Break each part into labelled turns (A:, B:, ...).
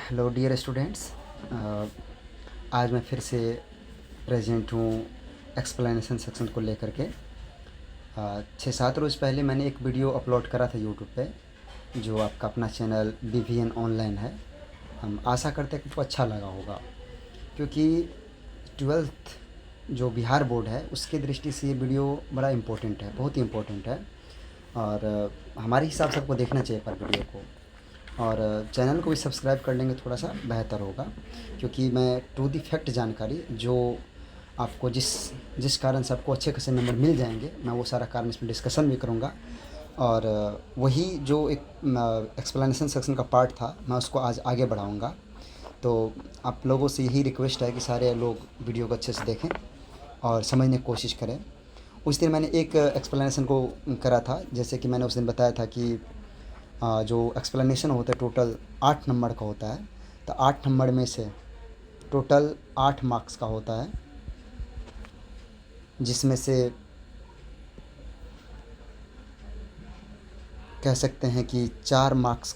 A: Hello dear students. आज मैं फिर से प्रेजेंट हूँ एक्सप्लेनेशन सेक्शन को लेकर के। 6-7 रोज़ पहले मैंने एक वीडियो अपलोड करा था यूट्यूब पे, जो आपका अपना चैनल BVN ऑनलाइन है। हम आशा करते हैं कि आपको अच्छा लगा होगा, क्योंकि 12th जो बिहार बोर्ड है उसके दृष्टि से ये वीडियो बड़ा इम्पोर्टेंट है, बहुत ही इम्पोर्टेंट है। और हमारे हिसाब से आपको देखना चाहिए पर वीडियो को, और चैनल को भी सब्सक्राइब कर लेंगे थोड़ा सा बेहतर होगा, क्योंकि मैं टू दी फैक्ट जानकारी जो आपको जिस कारण से आपको अच्छे खासे नंबर मिल जाएंगे, मैं वो सारा कारण इसमें डिस्कशन भी करूँगा। और वही जो एक एक्सप्लेनेशन सेक्शन का पार्ट था, मैं उसको आज आगे बढ़ाऊँगा। तो आप लोगों से यही रिक्वेस्ट है कि सारे लोग वीडियो को अच्छे से देखें और समझने की कोशिश करें। उस दिन मैंने एक एक्सप्लेनेशन को करा था, जैसे कि मैंने उस दिन बताया था कि जो एक्सप्लेनेशन होता है टोटल 8 नंबर का होता है। तो 8 नंबर में से टोटल 8 मार्क्स का होता है, जिसमें से कह सकते हैं कि 4 मार्क्स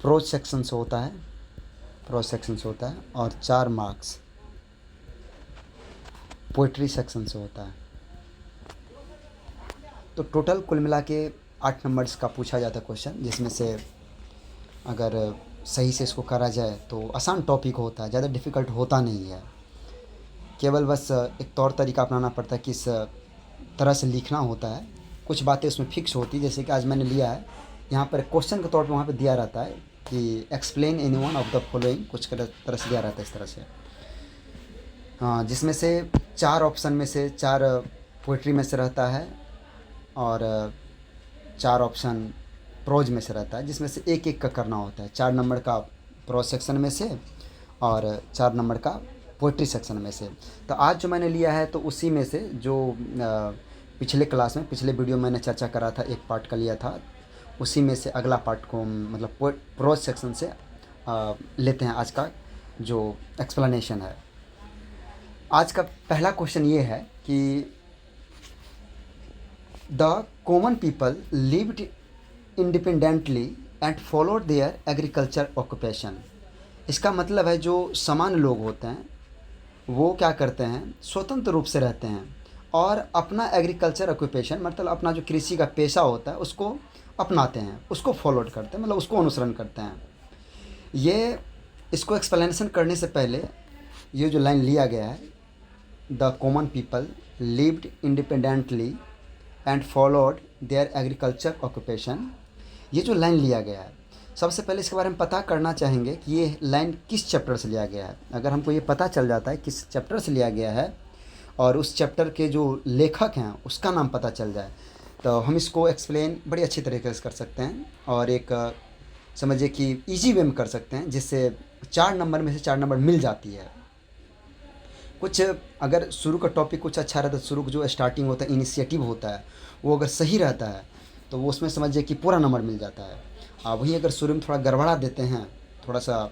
A: प्रोज सेक्शन से होता है, और 4 मार्क्स पोइट्री सेक्शन से होता है। तो टोटल कुल मिला के 8 नंबर्स का पूछा जाता है क्वेश्चन, जिसमें से अगर सही से इसको करा जाए तो आसान टॉपिक होता है, ज़्यादा डिफ़िकल्ट होता नहीं है। केवल बस एक तौर तरीका अपनाना पड़ता है, किस तरह से लिखना होता है। कुछ बातें उसमें फ़िक्स होती है, जैसे कि आज मैंने लिया है यहाँ पर क्वेश्चन के तौर पे, वहाँ पे दिया रहता है कि explain any one of the following, कुछ तरह से दिया रहता है इस तरह से। हाँ, जिसमें से 4 ऑप्शन में से 4 पोइट्री में से रहता है, और 4 ऑप्शन प्रोज में से रहता है, जिसमें से एक एक का करना होता है। 4 नंबर का प्रोज सेक्शन में से और 4 नंबर का पोइट्री सेक्शन में से। तो आज जो मैंने लिया है तो उसी में से जो पिछले क्लास में, पिछले वीडियो में मैंने चर्चा करा था, एक पार्ट का लिया था, उसी में से अगला पार्ट को मतलब प्रोज सेक्शन से लेते हैं। आज का जो एक्सप्लेनेशन है, आज का पहला क्वेश्चन ये है कि the common people lived independently and followed there agriculture occupation. इसका मतलब है जो सामान्य लोग होते हैं वो क्या करते हैं, स्वतंत्र रूप से रहते हैं और अपना एग्रीकल्चर ऑक्यूपेशन, मतलब अपना जो कृषि का पेशा होता है उसको अपनाते हैं, उसको फॉलोड करते हैं, मतलब उसको अनुसरण करते हैं। ये इसको एक्सप्लेनेशन करने से पहले ये जो लाइन लिया गया है, the common people lived independently and followed there agriculture occupation, ये जो लाइन लिया गया है, सबसे पहले इसके बारे में पता करना चाहेंगे कि ये लाइन किस चैप्टर से लिया गया है। अगर हमको ये पता चल जाता है किस चैप्टर से लिया गया है और उस चैप्टर के जो लेखक हैं उसका नाम पता चल जाए, तो हम इसको एक्सप्लेन बड़ी अच्छी तरीके से कर सकते हैं, और एक समझिए कि इजी वे में कर सकते हैं, जिससे 4 नंबर में से 4 नंबर मिल जाती है। कुछ अगर शुरू का टॉपिक कुछ अच्छा रहता है, शुरू का जो स्टार्टिंग होता है, इनिशिएटिव होता है, वो अगर सही रहता है तो वो उसमें समझिए कि पूरा नंबर मिल जाता है। वहीं अगर शुरू में थोड़ा गड़बड़ा देते हैं, थोड़ा सा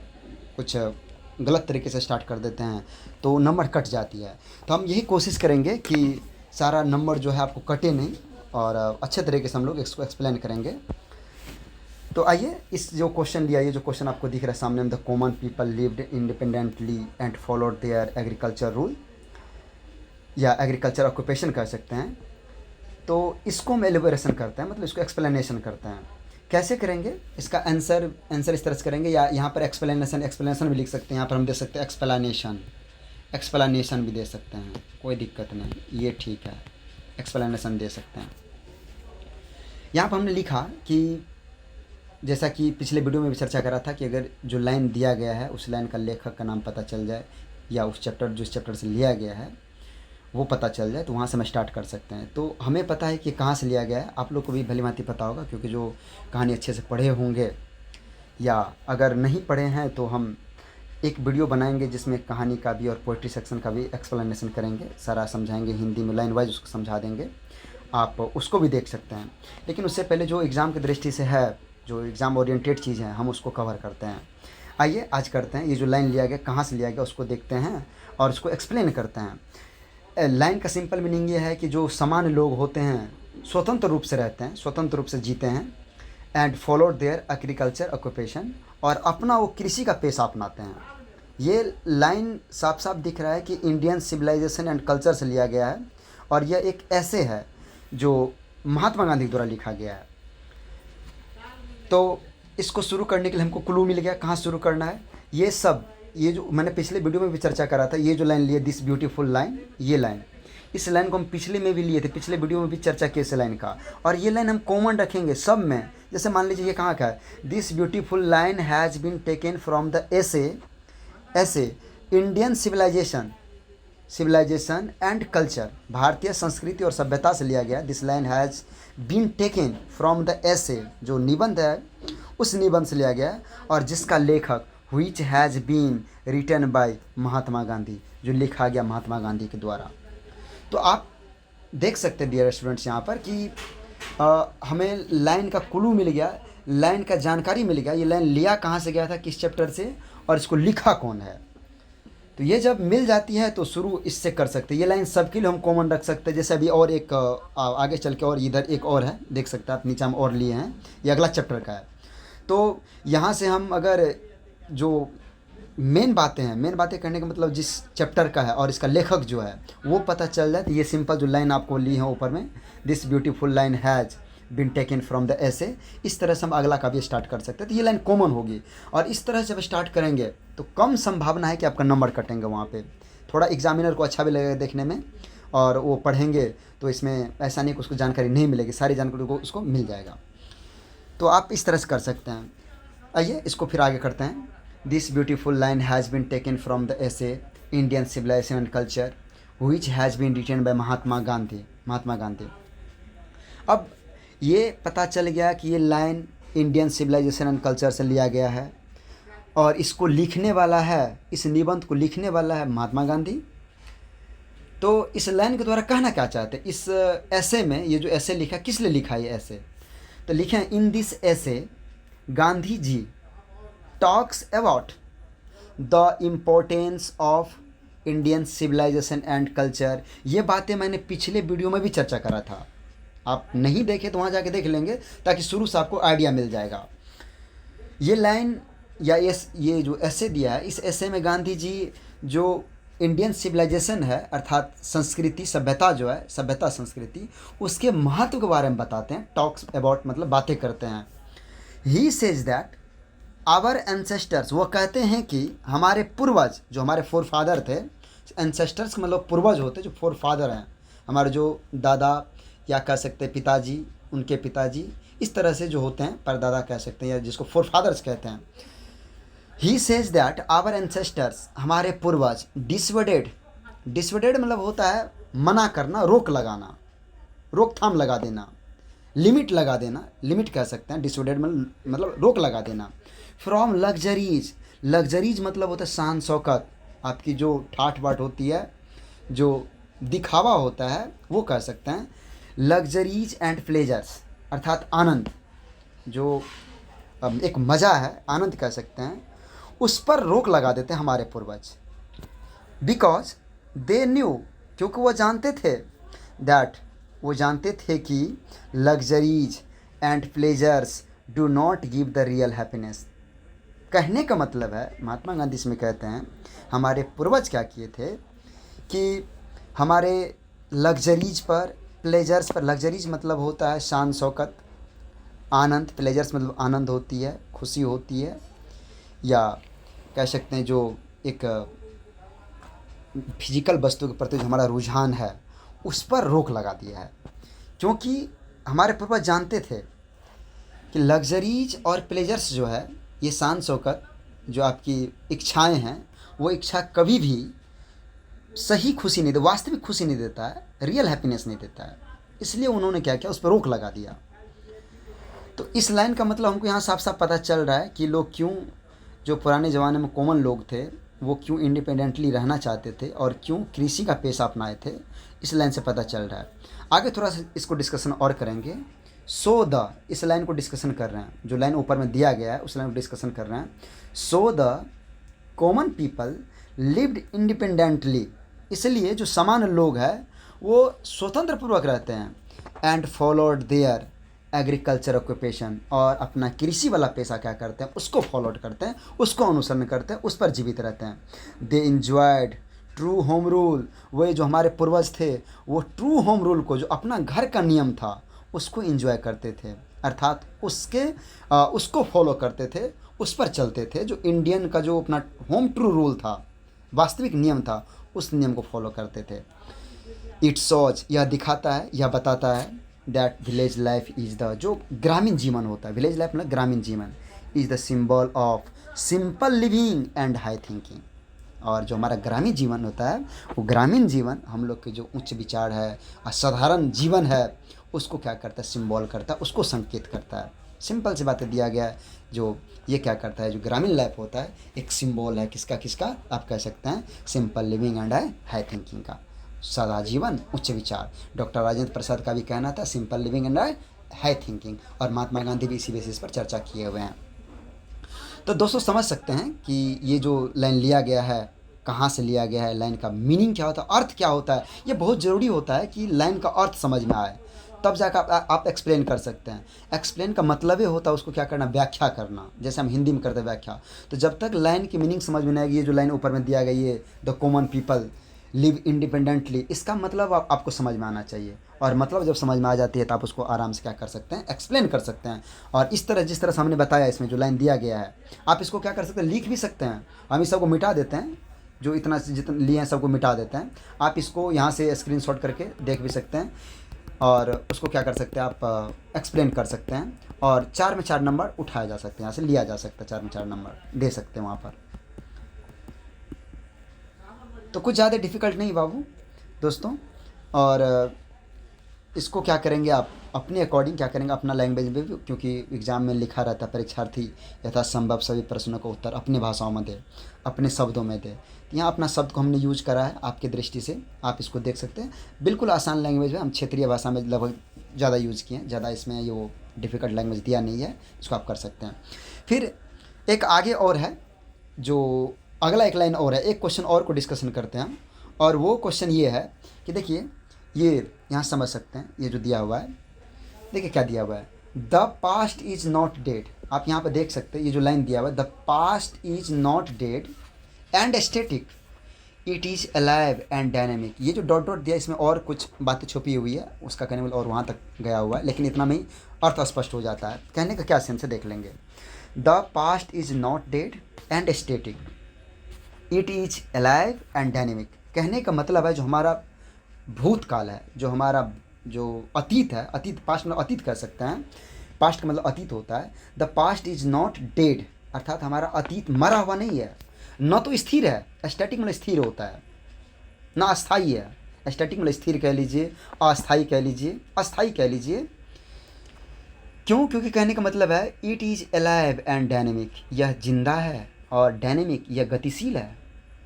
A: कुछ गलत तरीके से स्टार्ट कर देते हैं, तो नंबर कट जाती है। तो हम यही कोशिश करेंगे कि सारा नंबर जो है आपको कटे नहीं, और अच्छे तरीके से हम लोग इसको एक्सप्लेन करेंगे। तो आइए, इस जो क्वेश्चन लिया, ये जो क्वेश्चन आपको दिख रहा है सामने में, the common people lived independently and followed there agriculture rule, या एग्रीकल्चर ऑक्यूपेशन कह सकते हैं। तो इसको हम एलिबरेशन करते हैं, मतलब इसको एक्सप्लेनेशन करते हैं। कैसे करेंगे इसका आंसर इस तरह से करेंगे, या यहाँ पर एक्सप्लेनेशन भी लिख सकते हैं, यहाँ पर हम दे सकते हैं एक्सप्लेनेशन भी दे सकते हैं, कोई दिक्कत नहीं, ये ठीक है, एक्सप्लेनेशन दे सकते हैं। यहाँ पर हमने लिखा कि जैसा कि पिछले वीडियो में भी चर्चा करा था कि अगर जो लाइन दिया गया है उस लाइन का लेखक का नाम पता चल जाए, या उस चैप्टर जिस चैप्टर से लिया गया है वो पता चल जाए, तो वहाँ से हम स्टार्ट कर सकते हैं। तो हमें पता है कि कहाँ से लिया गया है, आप लोग को भी भली भांति पता होगा, क्योंकि जो कहानी अच्छे से पढ़े होंगे, या अगर नहीं पढ़े हैं तो हम एक वीडियो बनाएंगे जिसमें कहानी का भी और पोइट्री सेक्शन का भी एक्सप्लेनेशन करेंगे, सारा समझाएंगे, हिंदी में लाइन वाइज उसको समझा देंगे, आप उसको भी देख सकते हैं। लेकिन उससे पहले जो एग्ज़ाम की दृष्टि से है, जो एग्ज़ाम ओरिएंटेड चीज़ है, हम उसको कवर करते हैं। आइए आज करते हैं, ये जो लाइन लिया गया कहाँ से लिया गया उसको देखते हैं और उसको एक्सप्लेन करते हैं। लाइन का सिंपल मीनिंग ये है कि जो सामान्य लोग होते हैं स्वतंत्र रूप से रहते हैं, स्वतंत्र रूप से जीते हैं। And followed there agriculture occupation, और अपना वो कृषि का पेशा अपनाते हैं। ये लाइन साफ साफ दिख रहा है कि इंडियन सिविलाइजेशन एंड कल्चर से लिया गया है, और यह एक ऐसे है जो महात्मा गांधी द्वारा लिखा गया है। तो इसको शुरू करने के लिए हमको क्लू मिल गया कहाँ शुरू करना है। ये सब, ये जो मैंने पिछले वीडियो में भी चर्चा करा था, ये जो लाइन लिए, दिस ब्यूटीफुल लाइन, ये लाइन, इस लाइन को हम पिछले में भी लिए थे, पिछले वीडियो में भी चर्चा की इस लाइन का। और ये लाइन हम कॉमन रखेंगे सब में। जैसे मान लीजिए ये कहाँ का है, this beautiful line has been taken from the essay Indian civilisation and culture, भारतीय संस्कृति और सभ्यता से लिया गया। This line has been taken from the essay, जो निबंध है उस निबंध से लिया गया, और जिसका लेखक which has been written by Mahatma Gandhi, जो लिखा गया महात्मा गांधी के द्वारा। तो आप देख सकते हैं डियर स्टूडेंट्स यहाँ पर कि हमें लाइन का क्लू मिल गया, लाइन का जानकारी मिल गया, ये लाइन लिया कहाँ से गया था, किस चैप्टर से, और इसको लिखा कौन है। तो ये जब मिल जाती है तो शुरू इससे कर सकते हैं। ये लाइन सबके लिए हम कॉमन रख सकते हैं। जैसे अभी और एक आगे चल के और इधर एक और है, देख सकते हैं आप, नीचे हम और लिए हैं, ये अगला चैप्टर का है। तो यहाँ से हम अगर जो मेन बातें करने का मतलब जिस चैप्टर का है और इसका लेखक जो है वो पता चल जाए, तो ये सिंपल जो लाइन आपको ली है ऊपर में, this beautiful line has been taken from the essay, इस तरह से हम अगला का भी स्टार्ट कर सकते हैं। तो ये लाइन कॉमन होगी, और इस तरह से जब स्टार्ट करेंगे तो कम संभावना है कि आपका नंबर कटेंगे वहाँ पे। थोड़ा एग्जामिनर को अच्छा भी लगेगा देखने में, और वो पढ़ेंगे तो इसमें ऐसा नहीं कि उसको जानकारी नहीं मिलेगी, सारी जानकारी को उसको मिल जाएगा। तो आप इस तरह से कर सकते हैं। आइए इसको फिर आगे करते हैं। This beautiful line has been taken from the essay Indian civilisation and culture which has been written by Mahatma Gandhi. अब ये पता चल गया कि ये line Indian civilisation and culture से लिया गया है, और इसको लिखने वाला है, इस निबंध को लिखने वाला है महात्मा गांधी। तो इस लाइन के द्वारा कहना क्या चाहते हैं इस ऐसे में, ये जो ऐसे लिखा, किस लिए लिखा ये ऐसे, तो लिखे हैं, in this essay Gandhi ji talks about the importance of Indian civilisation and culture. ये बातें मैंने पिछले वीडियो में भी चर्चा करा था, आप नहीं देखे तो वहाँ जाके देख लेंगे, ताकि शुरू से आपको आइडिया मिल जाएगा। ये लाइन या ये जो ऐसे दिया है, इस ऐसे में गांधी जी जो इंडियन सिविलाइजेशन है, अर्थात संस्कृति, सभ्यता जो है, सभ्यता संस्कृति, उसके महत्व के बारे में बताते हैं। टॉक्स अबाउट मतलब बातें करते हैं। He says that our ancestors, वो कहते हैं कि हमारे पूर्वज, जो हमारे फोर फादर थे, एंसेस्टर्स मतलब पूर्वज होते, जो फोर फादर हैं, हमारे जो दादा या कह सकते हैं पिताजी, उनके पिताजी, इस तरह से जो होते हैं, परदादा कह सकते हैं, या जिसको फोर फादर्स कहते हैं। He says that our ancestors, हमारे पूर्वज, डिसवर्डेड मतलब होता है मना करना, रोक लगाना, रोकथाम लगा देना, लिमिट लगा देना, लिमिट कह सकते हैं। डिसवर्डेड मतलब रोक लगा देना। फ्रॉम लग्जरीज मतलब होता है शान शौकत, आपकी जो ठाठ बाट होती है, जो दिखावा होता है, वो कह सकते हैं। लग्जरीज एंड प्लेजर्स अर्थात आनंद, जो एक मज़ा है, आनंद कह सकते हैं, उस पर रोक लगा देते हैं हमारे पूर्वज। बिकॉज दे न्यू, क्योंकि वो जानते थे, दैट वो जानते थे कि luxuries and pleasures do not give the real happiness. कहने का मतलब है, महात्मा गांधी इसमें कहते हैं, हमारे पूर्वज क्या किए थे कि हमारे लग्जरीज पर, प्लेजर्स पर, लग्जरीज मतलब होता है शान शौकत, आनंद, प्लेजर्स मतलब आनंद होती है, खुशी होती है, या कह सकते हैं जो एक फिजिकल वस्तु के प्रति जो हमारा रुझान है, उस पर रोक लगा दिया है। क्योंकि हमारे पूर्वज जानते थे कि लग्जरीज और प्लेजर्स जो है, ये शान शौकत, जो आपकी इच्छाएं हैं, वो इच्छा कभी भी सही खुशी नहीं दे, वास्तविक खुशी नहीं देता है, रियल हैप्पीनेस नहीं देता है। इसलिए उन्होंने क्या किया, उस पर रोक लगा दिया। तो इस लाइन का मतलब हमको यहाँ साफ साफ पता चल रहा है कि लोग क्यों, जो पुराने ज़माने में कॉमन लोग थे, वो क्यों इंडिपेंडेंटली रहना चाहते थे और क्यों कृषि का पेशा अपनाए थे, इस लाइन से पता चल रहा है। आगे थोड़ा सा इसको डिस्कशन और करेंगे। सो द, इस लाइन को डिस्कशन कर रहे हैं, जो लाइन ऊपर में दिया गया है उस लाइन को डिस्कसन कर रहे हैं। So the common people lived independently, इसलिए जो सामान्य लोग हैं वो स्वतंत्र पूर्वक रहते हैं। And followed there agriculture occupation, और अपना कृषि वाला पैसा क्या करते हैं उसको फॉलोड करते हैं, उसको अनुसरण करते हैं, उस पर जीवित रहते हैं। दे इंजॉयड ट्रू होम रूल, वही जो हमारे पूर्वज थे वो ट्रू होम रूल को, जो अपना घर का नियम था उसको इंजॉय करते थे, अर्थात उसको फॉलो करते थे, उस पर चलते थे। जो इंडियन का जो अपना होम ट्रू रूल था, वास्तविक नियम था, उस नियम को फॉलो करते थे। इट शोज, यह दिखाता है, यह बताता है that village life is the, जो ग्रामीण जीवन होता है, विलेज लाइफ मतलब ग्रामीण जीवन, is the symbol of simple living and high thinking. और जो हमारा ग्रामीण जीवन होता है, वो ग्रामीण जीवन हम लोग के जो उच्च विचार है, असाधारण जीवन है, उसको क्या करता है, सिंबल करता है, उसको संकेत करता है। सिंपल सी बातें दिया गया है। जो ये क्या करता है, जो ग्रामीण लाइफ होता है एक सिंबल है, किसका किसका, आप कह सकते हैं simple living and high thinking का, सादा जीवन उच्च विचार। डॉक्टर राजेंद्र प्रसाद का भी कहना था simple living and high thinking, और महात्मा गांधी भी इसी बेसिस पर चर्चा किए हुए हैं। तो दोस्तों समझ सकते हैं कि ये जो लाइन लिया गया है कहाँ से लिया गया है, लाइन का मीनिंग क्या होता है, अर्थ क्या होता है। ये बहुत ज़रूरी होता है कि लाइन का अर्थ समझ में आए, तब जाकर आप एक्सप्लेन कर सकते हैं। एक्सप्लेन का मतलब ये होता है उसको क्या करना, व्याख्या करना, जैसे हम हिंदी में करते हैं व्याख्या। तो जब तक लाइन की मीनिंग समझ में नहीं आएगी, ये जो लाइन ऊपर में दिया गया ये the common people live independently, इसका मतलब आपको समझ में आना चाहिए। और मतलब जब समझ में आ जाती है तो आप उसको आराम से क्या कर सकते हैं, एक्सप्लेन कर सकते हैं। और इस तरह जिस तरह से हमने बताया इसमें जो लाइन दिया गया है, आप इसको क्या कर सकते हैं, लिख भी सकते हैं। हम इस सबको मिटा देते हैं, जो इतना जितना लिए हैं सबको मिटा देते हैं। आप इसको यहाँ से स्क्रीनशॉट करके देख भी सकते हैं, और उसको क्या कर सकते हैं, आप एक्सप्लेन कर सकते हैं। और 4 में 4 नंबर उठाया जा सकते हैं, यहाँ से लिया जा सकता है, 4 में 4 नंबर दे सकते हैं वहाँ पर। तो कुछ ज़्यादा डिफ़िकल्ट नहीं बाबू दोस्तों। और इसको क्या करेंगे, आप अपने अकॉर्डिंग क्या करेंगे, अपना लैंग्वेज में भी, क्योंकि एग्ज़ाम में लिखा रहता है परीक्षार्थी यथासंभव सभी प्रश्नों का उत्तर अपने भाषाओं में दे, अपने शब्दों में दे। तो यहाँ अपना शब्द को हमने यूज करा है आपकी दृष्टि से, आप इसको देख सकते हैं। बिल्कुल आसान लैंग्वेज है, हम क्षेत्रीय भाषा में लगभग ज़्यादा यूज़ किए हैं, ज़्यादा इसमें ये वो डिफ़िकल्ट लैंग्वेज दिया नहीं है, इसको आप कर सकते हैं। फिर एक आगे और है, जो अगला एक लाइन और है, एक क्वेश्चन और को डिस्कशन करते हैं हम। और वो क्वेश्चन ये है कि देखिए, ये यहाँ समझ सकते हैं, ये जो दिया हुआ है, देखिए क्या दिया हुआ है, the past is not dead. आप यहाँ पर देख सकते हैं, ये जो लाइन दिया हुआ है, the past is not dead and static, it is alive and dynamic. ये जो डॉट डॉट दिया इसमें और कुछ बातें छुपी हुई है, उसका कहने वाला और वहाँ तक गया हुआ है, लेकिन इतना में ही अर्थ स्पष्ट हो जाता है। कहने का क्या सेंस है देख लेंगे। The past is not dead and static, it is alive and dynamic. कहने का मतलब है जो हमारा भूतकाल है, जो हमारा जो अतीत है, अतीत पास्ट मतलब अतीत कर सकते हैं, पास्ट का मतलब अतीत होता है। The past is not dead, अर्थात हमारा अतीत मरा हुआ नहीं है, न तो स्थिर है, स्टैटिक मतलब स्थिर होता है, ना अस्थाई है। स्टैटिक मतलब स्थिर कह लीजिए, अस्थाई कह लीजिए, अस्थाई कह लीजिए। क्यों? क्योंकि कहने का मतलब है it is alive and dynamic, यह जिंदा है, और डायनेमिक यह गतिशील है।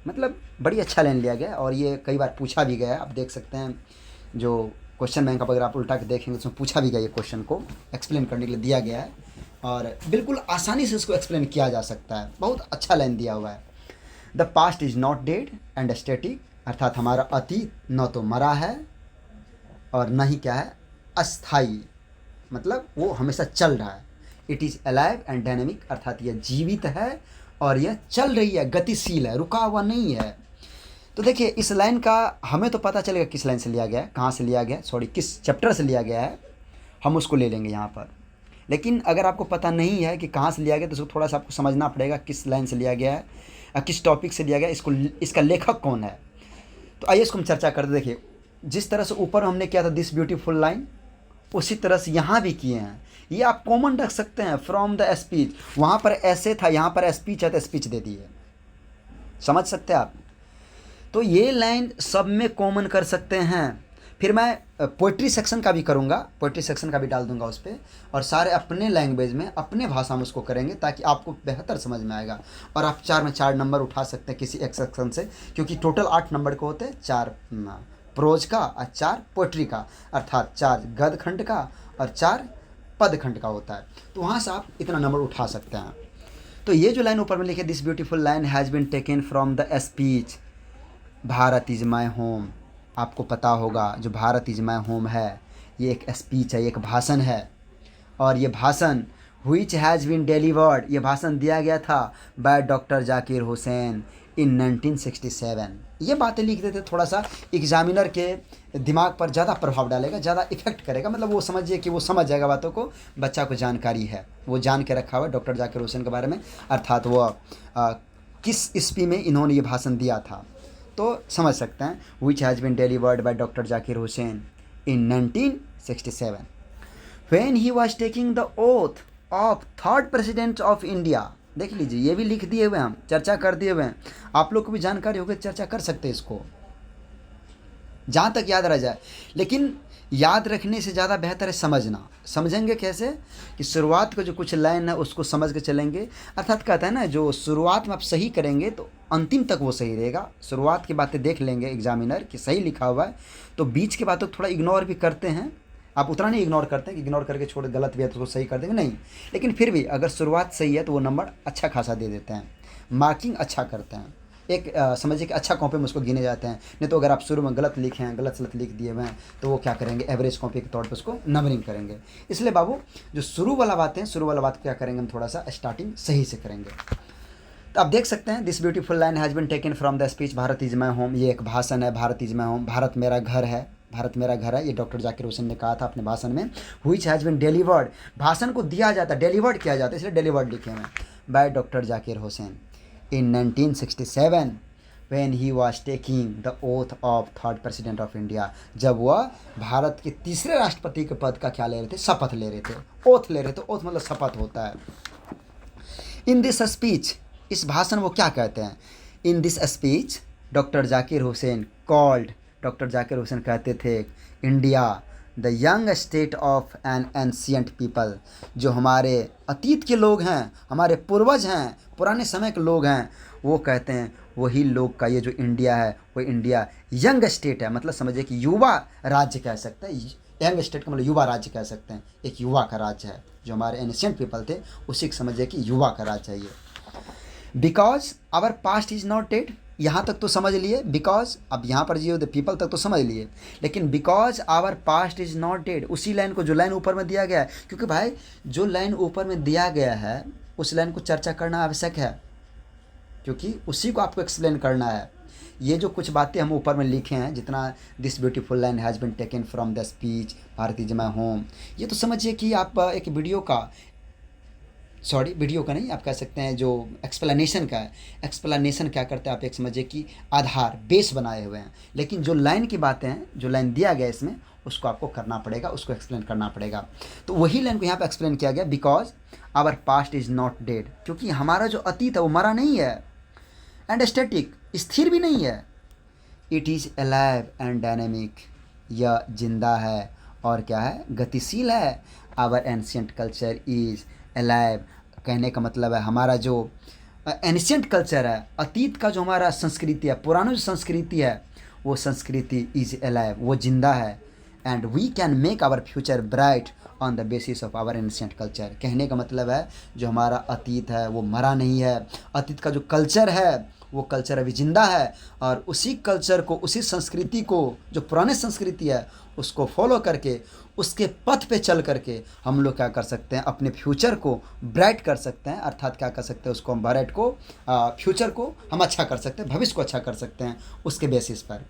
A: मतलब बड़ी अच्छा लाइन लिया गया, और ये कई बार पूछा भी गया है। आप देख सकते हैं जो क्वेश्चन बैंक अगर आप उल्टा के देखेंगे उसमें पूछा भी गया, ये क्वेश्चन को एक्सप्लेन करने के लिए दिया गया है, और बिल्कुल आसानी से इसको एक्सप्लेन किया जा सकता है। बहुत अच्छा लाइन दिया हुआ है। The past is not dead and static, अर्थात हमारा अतीत न तो मरा है और न ही क्या है, अस्थाई, मतलब वो हमेशा चल रहा है। It is alive and dynamic, अर्थात यह जीवित है और यह चल रही है, गतिशील है, रुका हुआ नहीं है। तो देखिए इस लाइन का हमें तो पता चलेगा किस लाइन से लिया गया है, कहाँ से लिया गया, सॉरी किस चैप्टर से लिया गया है, हम उसको ले लेंगे यहाँ पर। लेकिन अगर आपको पता नहीं है कि कहाँ से लिया गया तो उसको थोड़ा सा आपको समझना पड़ेगा किस लाइन से लिया गया है, किस टॉपिक से लिया गया, इसको इसका लेखक कौन है। तो आइए इसको हम चर्चा करते। देखिए जिस तरह से ऊपर हमने किया था दिस ब्यूटीफुल लाइन, उसी तरह से यहाँ भी किए हैं। ये आप कॉमन रख सकते हैं, फ्रॉम द स्पीच, वहाँ पर ऐसे था, यहाँ पर स्पीच है तो स्पीच दे दी है, समझ सकते हैं आप। तो ये लाइन सब में कॉमन कर सकते हैं। फिर मैं पोइट्री सेक्शन का भी करूँगा, पोइट्री सेक्शन का भी डाल दूंगा उस पर, और सारे अपने लैंग्वेज में अपने भाषा में उसको करेंगे ताकि आपको बेहतर समझ में आएगा। और आप 4 में 4 नंबर उठा सकते हैं किसी एक सेक्शन से, क्योंकि टोटल 8 नंबर के होते हैं, 4 प्रोज का और 4 पोइट्री का, अर्थात 4 गद्य खंड का और 4 पद खंड का होता है। तो वहाँ से आप इतना नंबर उठा सकते हैं। तो ये जो लाइन ऊपर में लिखे, this beautiful line has been taken from the speech Bharat is my home, आपको पता होगा जो भारत इज़ माई होम है ये एक स्पीच है, ये एक भाषण है। और ये भाषण which has been delivered, ये भाषण दिया गया था बाय डॉक्टर जाकिर हुसैन इन 1967। ये बातें लिख देते थोड़ा सा एग्जामिनर के दिमाग पर ज़्यादा प्रभाव डालेगा, ज़्यादा इफेक्ट करेगा। मतलब वो समझिए कि वो समझ जाएगा बातों को, बच्चा को जानकारी है, वो जान के रखा हुआ है डॉक्टर जाकिर हुसैन के बारे में, अर्थात वो किस ईस्वी में इन्होंने ये भाषण दिया था, तो समझ सकते हैं। Which has been delivered by doctor Zakir Hussain in 1967 when he was taking the oath of third president of India. देख लीजिए, ये भी लिख दिए हुए हैं, हम चर्चा कर दिए हुए हैं, आप लोग को भी जानकारी होगी, चर्चा कर सकते हैं इसको जहाँ तक याद रह जाए। लेकिन याद रखने से ज़्यादा बेहतर है समझना। समझेंगे कैसे कि शुरुआत का जो कुछ लाइन है उसको समझ के चलेंगे। अर्थात कहता है ना, जो शुरुआत में आप सही करेंगे तो अंतिम तक वो सही रहेगा। शुरुआत की बातें देख लेंगे एग्जामिनर कि सही लिखा हुआ है, तो बीच की बातों को थोड़ा इग्नोर भी करते हैं। आप उतना नहीं इग्नोर करते हैं कि इग्नोर करके छोड़, गलत भी है तो उसको सही कर देंगे, नहीं। लेकिन फिर भी अगर शुरुआत सही है तो वो नंबर अच्छा खासा दे देते हैं, मार्किंग अच्छा करते हैं। एक समझिए कि अच्छा कॉपी में उसको गिने जाते हैं। नहीं तो अगर आप शुरू में गलत लिखे हैं, गलत सलत लिख दिए हुए हैं, तो वो क्या करेंगे, एवरेज कॉपी के तौर पर उसको नंबरिंग करेंगे। इसलिए बाबू जो शुरू वाला बात है, शुरू वाला बात क्या करेंगे हम, थोड़ा सा स्टार्टिंग सही से करेंगे। तो आप देख सकते हैं, this beautiful line has been taken from the speech Bharat is my home. ये एक भाषण है, Bharat is my home, Bharat मेरा घर है, भारत मेरा घर है। ये डॉक्टर जाकिर हुसैन ने कहा था अपने भाषण में। व्हिच हैज़ बिन डिलीवर्ड, भाषण को दिया जाता है, डिलीवर्ड किया जाता है, इसलिए डिलीवर्ड लिखे हैं by doctor Zakir Hussain in 1967 when he was taking the oath of third president of India. जब वह भारत के तीसरे राष्ट्रपति के पद का क्या ले रहे थे, शपथ ले रहे थे, ओथ ले रहे थे। ओथ मतलब शपथ होता है। इन दिस स्पीच, इस भाषण वो क्या कहते हैं, in this speech doctor Zakir Hussain called, doctor Zakir Hussain कहते थे, India the young state of an ancient people. जो हमारे अतीत के लोग हैं, हमारे पूर्वज हैं, पुराने समय के लोग हैं, वो कहते हैं वही लोग का ये जो इंडिया है, वो इंडिया यंग स्टेट है। मतलब समझिए कि युवा राज्य कह सकते हैं। यंग स्टेट का मतलब युवा राज्य कह सकते हैं, एक युवा का राज्य है। जो हमारे एंशियंट पीपल थे उसी को समझिए कि युवा का राज्य है ये। Because our past is not dead, यहाँ तक तो समझ लिए। बिकॉज, अब यहाँ पर जियो द पीपल तक तो समझ लिए, लेकिन because our past is not dead, उसी लाइन को, जो लाइन ऊपर में दिया गया है, क्योंकि भाई जो लाइन ऊपर में दिया गया है उस लाइन को चर्चा करना आवश्यक है, क्योंकि उसी को आपको एक्सप्लेन करना है। ये जो कुछ बातें हम ऊपर में लिखे हैं, जितना this beautiful line has been taken from the speech Bharat is my home, ये तो समझिए कि आप एक वीडियो का, सॉरी वीडियो का नहीं, आप कह सकते हैं जो एक्सप्लेनेशन का है। एक्सप्लेनेशन क्या करते हैं, आप एक समझिए कि आधार, बेस बनाए हुए हैं। लेकिन जो लाइन की बातें हैं, जो लाइन दिया गया इसमें, उसको आपको करना पड़ेगा, उसको एक्सप्लेन करना पड़ेगा। तो वही लाइन को यहाँ पे एक्सप्लेन किया गया, because our past is not dead, क्योंकि हमारा जो अतीत है वो मरा नहीं है, एंड स्टैटिक, स्थिर भी नहीं है। It is alive and dynamic, यह जिंदा है और क्या है, गतिशील है। Our ancient culture is alive, कहने का मतलब है हमारा जो एंशियंट कल्चर है, अतीत का जो हमारा संस्कृति है, पुराना जो संस्कृति है, वो संस्कृति इज़ अलाइव, वो जिंदा है। And we can make our future bright on the basis of our ancient culture. कहने का मतलब है जो हमारा अतीत है वो मरा नहीं है, अतीत का जो कल्चर है वो कल्चर अभी जिंदा है, और उसी कल्चर को, उसी संस्कृति को, जो पुराने संस्कृति है, उसको फॉलो करके, उसके पथ पे चल करके हम लोग क्या कर सकते हैं, अपने फ्यूचर को ब्राइट कर सकते हैं। अर्थात क्या कर सकते हैं, उसको हम ब्राइट को, फ्यूचर को हम अच्छा कर सकते हैं, भविष्य को अच्छा कर सकते हैं उसके बेसिस पर।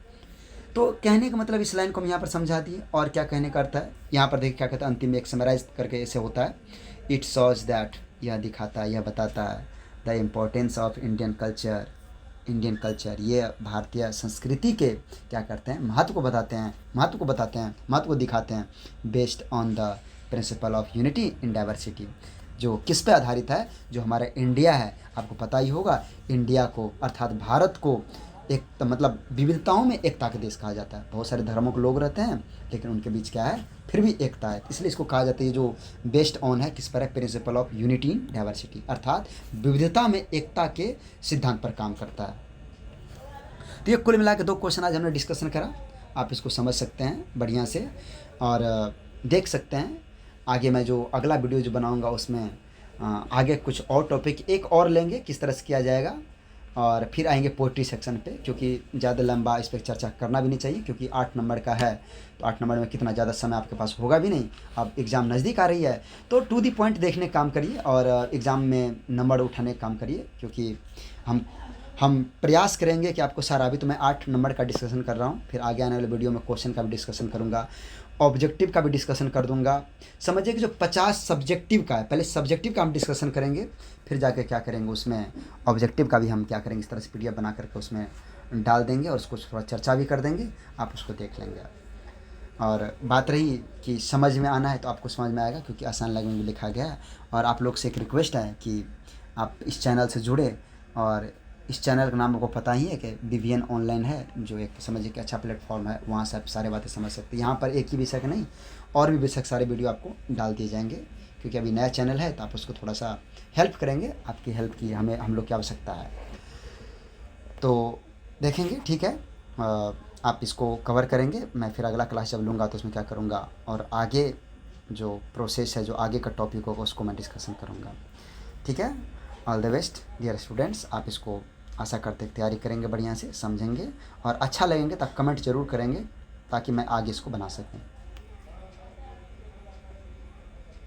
A: तो कहने का मतलब इस लाइन को हम यहाँ पर समझा दिए। और क्या कहने का अर्थ है, यहाँ पर देखिए क्या कहता है, अंतिम में एक समराइज करके ऐसे होता है, इट शोज दैट, यह दिखाता है, यह बताता है, the importance of Indian culture, Indian culture, ये भारतीय संस्कृति के क्या करते हैं, महत्व को बताते हैं, महत्व को बताते हैं, महत्व को दिखाते हैं। Based on the principle of unity in diversity, जो किस पे आधारित है, जो हमारा इंडिया है, आपको पता ही होगा, इंडिया को अर्थात भारत को एक मतलब विविधताओं में एकता के देश कहा जाता है। बहुत सारे धर्मों के लोग रहते हैं, लेकिन उनके बीच क्या है, फिर भी एकता है। इसलिए इसको कहा जाता है जो बेस्ड ऑन है, किस पर है, principle of unity in diversity, अर्थात विविधता में एकता के सिद्धांत पर काम करता है। तो ये कुल मिला के 2 क्वेश्चन आज हमने डिस्कशन करा, आप इसको समझ सकते हैं बढ़िया से और देख सकते हैं। आगे मैं जो अगला वीडियो जो बनाऊँगा उसमें आगे कुछ और टॉपिक एक और लेंगे, किस तरह से किया जाएगा, और फिर आएंगे पोइट्री सेक्शन पे, क्योंकि ज़्यादा लंबा इस पर चर्चा करना भी नहीं चाहिए, क्योंकि 8 नंबर का है तो 8 नंबर में कितना ज़्यादा समय आपके पास होगा भी नहीं। अब एग्ज़ाम नज़दीक आ रही है तो टू दी पॉइंट देखने का काम करिए और एग्ज़ाम में नंबर उठाने का काम करिए, क्योंकि हम प्रयास करेंगे कि आपको सारा, अभी तो मैं 8 नंबर का डिस्कशन कर रहा हूँ, फिर आगे आने वाले वीडियो में क्वेश्चन का भी डिस्कशन करूँगा, ऑब्जेक्टिव का भी डिस्कसन कर दूंगा। समझिए कि जो 50 सब्जेक्टिव का है, पहले सब्जेक्टिव का हम डिस्कशन करेंगे, फिर जाके क्या करेंगे उसमें ऑब्जेक्टिव का भी हम क्या करेंगे, इस तरह से पीडीएफ बना करके उसमें डाल देंगे और उसको थोड़ा चर्चा भी कर देंगे, आप उसको देख लेंगे। और बात रही कि समझ में आना है तो आपको समझ में आएगा, क्योंकि आसान लैंग्वेज में लिखा गया है। और आप लोग से एक रिक्वेस्ट है कि आप इस चैनल से जुड़े, और इस चैनल का नाम आपको पता ही है कि BVN ऑनलाइन है, जो एक समझिए कि अच्छा प्लेटफॉर्म है, वहाँ से आप सारे बातें समझ सकते हैं। यहाँ पर एक ही विषय का नहीं, और भी विषय सारे वीडियो आपको डाल दिए जाएंगे, क्योंकि अभी नया चैनल है तो आप उसको थोड़ा सा हेल्प करेंगे, आपकी हेल्प की हम लोग की आवश्यकता है। तो देखेंगे, ठीक है, आप इसको कवर करेंगे, मैं फिर अगला क्लास जब लूँगा तो उसमें क्या करूँगा, और आगे जो प्रोसेस है, जो आगे का टॉपिक होगा उसको मैं डिस्कशन करूँगा। ठीक है, all the best dear students. आप इसको आशा करते तैयारी करेंगे, बढ़िया से समझेंगे और अच्छा लगेंगे तो आप कमेंट ज़रूर करेंगे, ताकि मैं आगे इसको बना सकूँ।